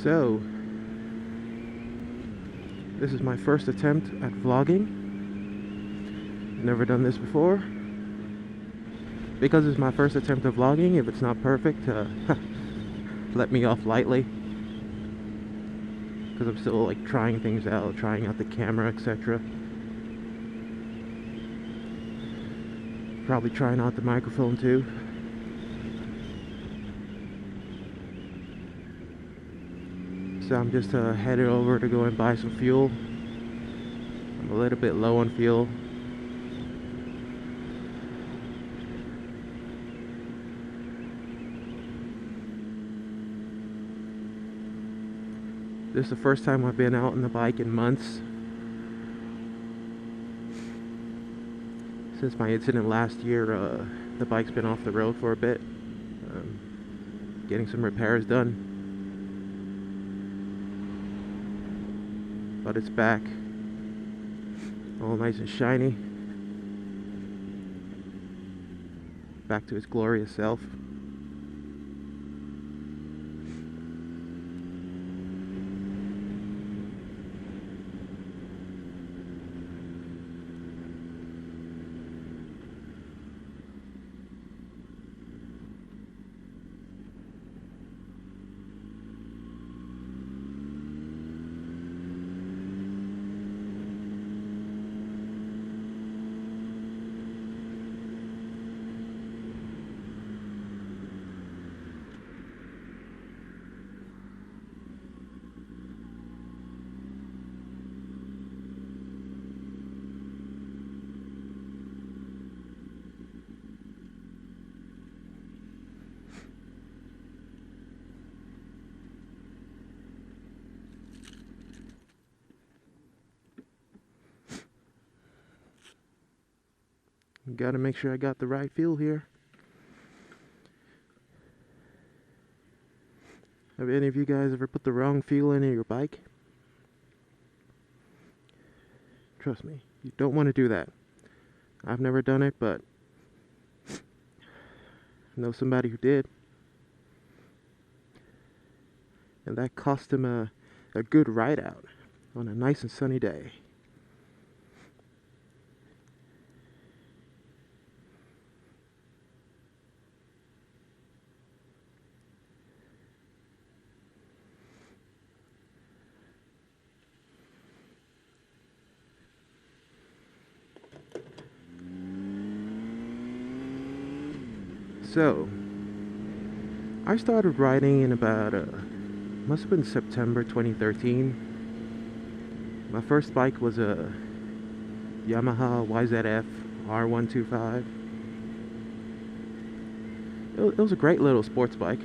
So, this is my first attempt at vlogging. Never done this before. Because it's my first attempt at vlogging, if it's not perfect, let me off lightly. Because I'm still like trying things out, trying out the camera, etc. Probably trying out the microphone too. So I'm just headed over to go and buy some fuel. I'm a little bit low on fuel. This is the first time I've been out on the bike in months. Since my incident last year, the bike's been off the road for a bit. Getting some repairs done. But it's back. All nice and shiny. Back to its glorious self. Gotta make sure I got the right fuel here. Have any of you guys ever put the wrong fuel in your bike? Trust me, you don't want to do that. I've never done it, but I know somebody who did. And that cost him a good ride out on a nice and sunny day. So, I started riding in about, must have been September 2013. My first bike was a Yamaha YZF R125. It was a great little sports bike.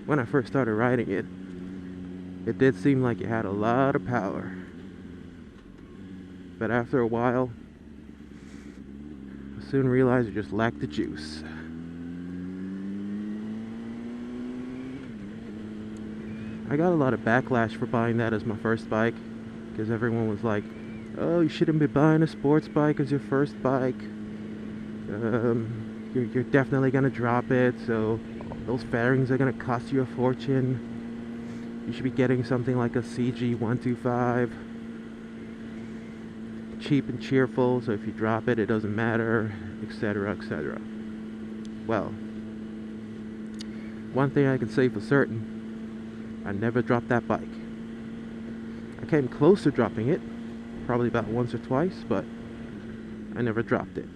When I first started riding it, it did seem like it had a lot of power. But after a while, soon realized it just lacked the juice. I got a lot of backlash for buying that as my first bike, because everyone was like, oh, you shouldn't be buying a sports bike as your first bike. You're definitely gonna drop it, so those fairings are gonna cost you a fortune. You should be getting something like a CG 125. Cheap and cheerful, so if you drop it, it doesn't matter, etc., etc. Well, one thing I can say for certain, I never dropped that bike. I came close to dropping it, probably about once or twice, but I never dropped it.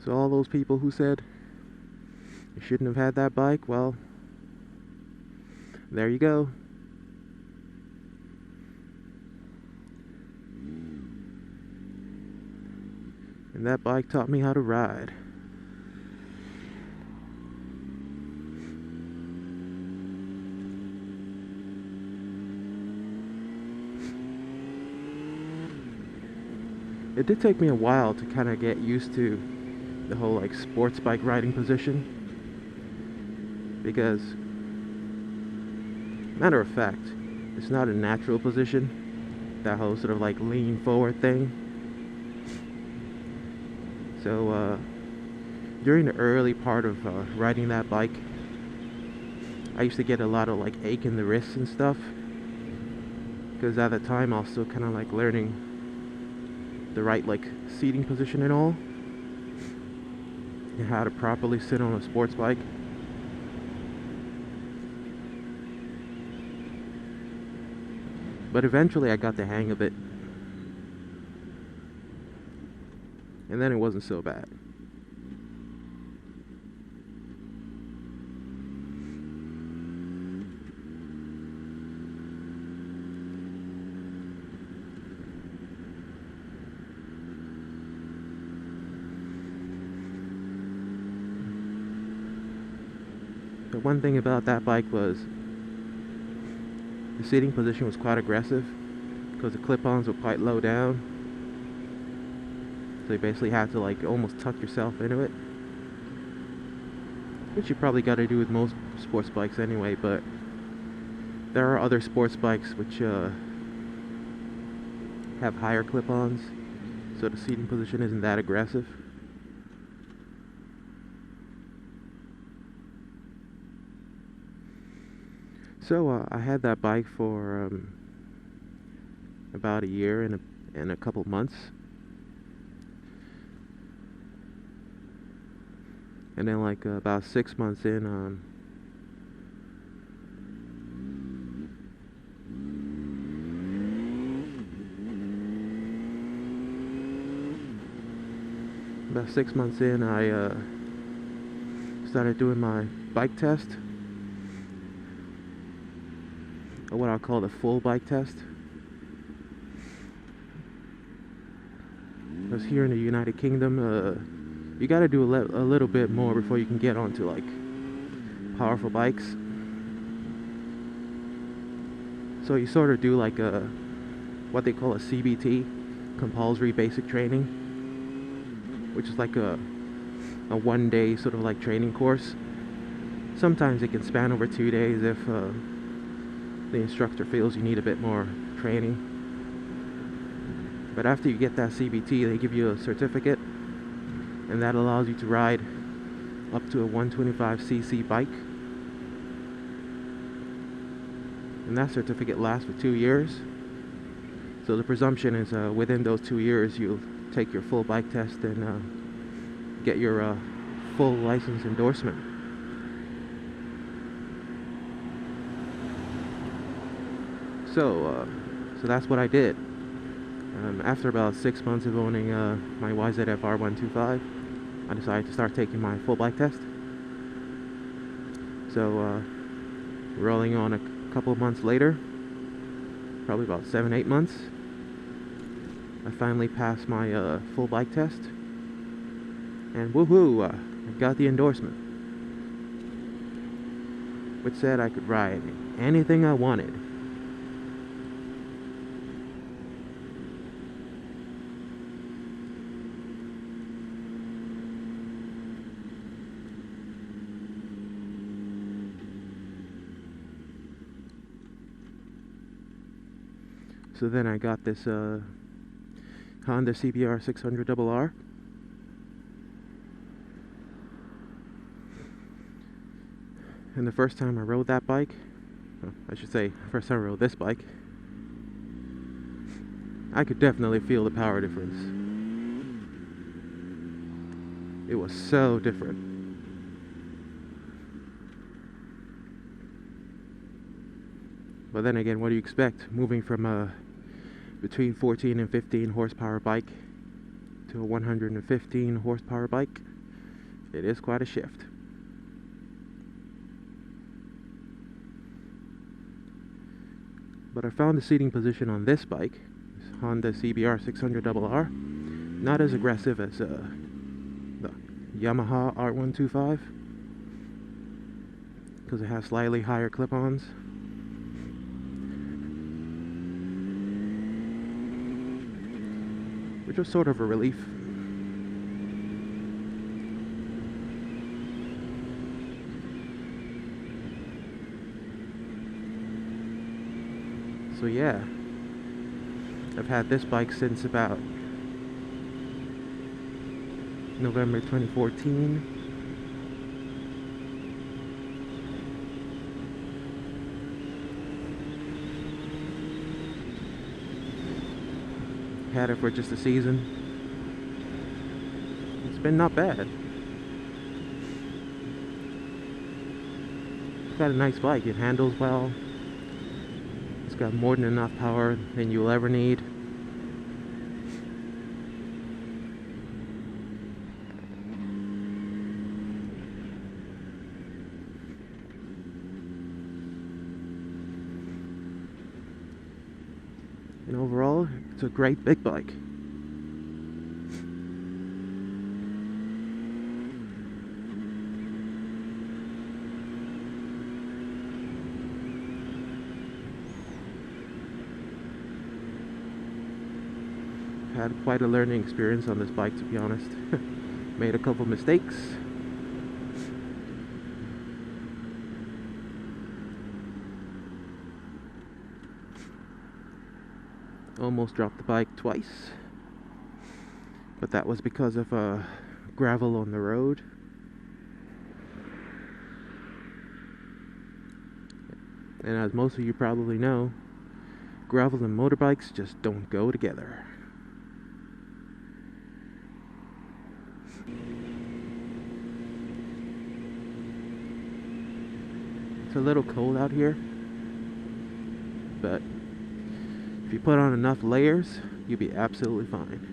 So all those people who said you shouldn't have had that bike, well, there you go. And that bike taught me how to ride. It did take me a while to kind of get used to the whole like sports bike riding position, because matter of fact, it's not a natural position, that whole sort of like lean forward thing. So during the early part of riding that bike, I used to get a lot of like ache in the wrists and stuff, because at the time I was still kind of like learning the right like seating position and all, and how to properly sit on a sports bike. But eventually I got the hang of it, and then it wasn't so bad. The one thing about that bike was the seating position was quite aggressive, because the clip-ons were quite low down, so you basically had to like almost tuck yourself into it, which you probably got to do with most sports bikes anyway. But there are other sports bikes which have higher clip-ons, so the seating position isn't that aggressive. So I had that bike for about a year and a couple months, and then like about 6 months in, I started doing my bike test, or what I'll call the full bike test. Because here in the United Kingdom, you gotta do a little bit more before you can get onto like powerful bikes. So you sort of do like what they call a CBT, compulsory basic training, which is like a 1 day sort of like training course. Sometimes it can span over 2 days if the instructor feels you need a bit more training. But after you get that CBT, they give you a certificate, and that allows you to ride up to a 125cc bike. And that certificate lasts for 2 years. So the presumption is within those 2 years you'll take your full bike test and get your full license endorsement. So that's what I did. After about 6 months of owning my YZF R125, I decided to start taking my full bike test. So rolling on a couple of months later, probably about 7-8 months, I finally passed my full bike test, and woohoo, I got the endorsement, which said I could ride anything I wanted. So then I got this Honda CBR 600RR. And the first time I rode that bike, well, I should say, first time I rode this bike, I could definitely feel the power difference. It was so different. But then again, what do you expect? Moving from between 14 and 15 horsepower bike to a 115 horsepower bike, it is quite a shift. But I found the seating position on this bike, this Honda CBR 600RR, not as aggressive as the Yamaha R125, because it has slightly higher clip-ons. Which was sort of a relief. So yeah, I've had this bike since about November 2014. Had it for just a season. It's been not bad. It's got a nice bike. It handles well. It's got more than enough power than you'll ever need. And overall, it's a great big bike. Had quite a learning experience on this bike, to be honest. Made a couple mistakes. Almost dropped the bike twice, but that was because of gravel on the road. And as most of you probably know, gravel and motorbikes just don't go together. It's a little cold out here, but if you put on enough layers, you'll be absolutely fine.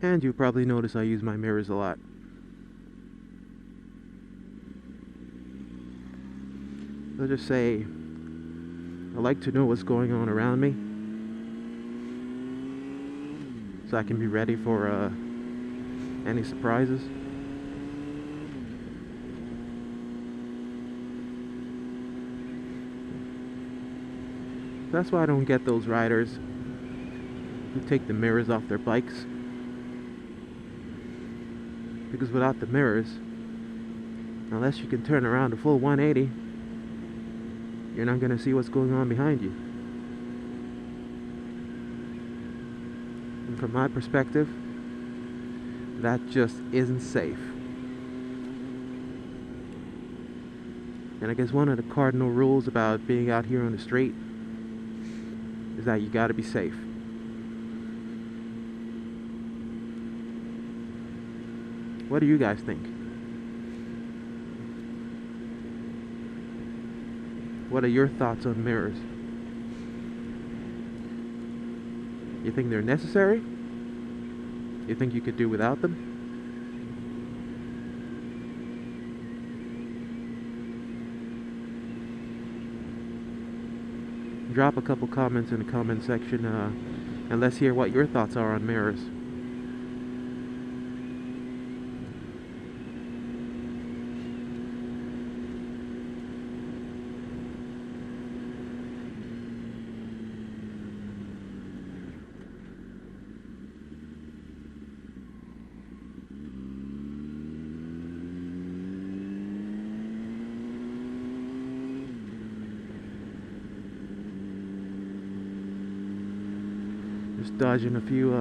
And you probably notice I use my mirrors a lot. I'll just say, I like to know what's going on around me, so I can be ready for any surprises. That's why I don't get those riders who take the mirrors off their bikes. Because without the mirrors, unless you can turn around a full 180, you're not going to see what's going on behind you. And from my perspective, that just isn't safe. And I guess one of the cardinal rules about being out here on the street is that you gotta be safe. What do you guys think? What are your thoughts on mirrors? You think they're necessary? You think you could do without them? Drop a couple comments in the comment section and let's hear what your thoughts are on mirrors. Just dodging a few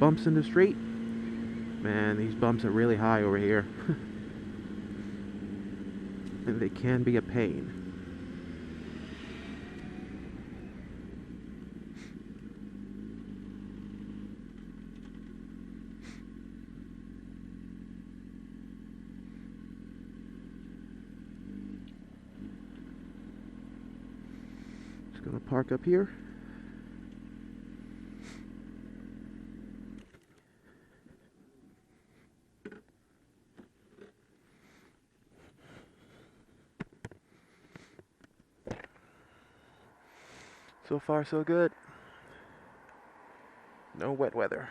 bumps in the street. Man, these bumps are really high over here. And they can be a pain. Gonna park up here. So far, so good. No wet weather.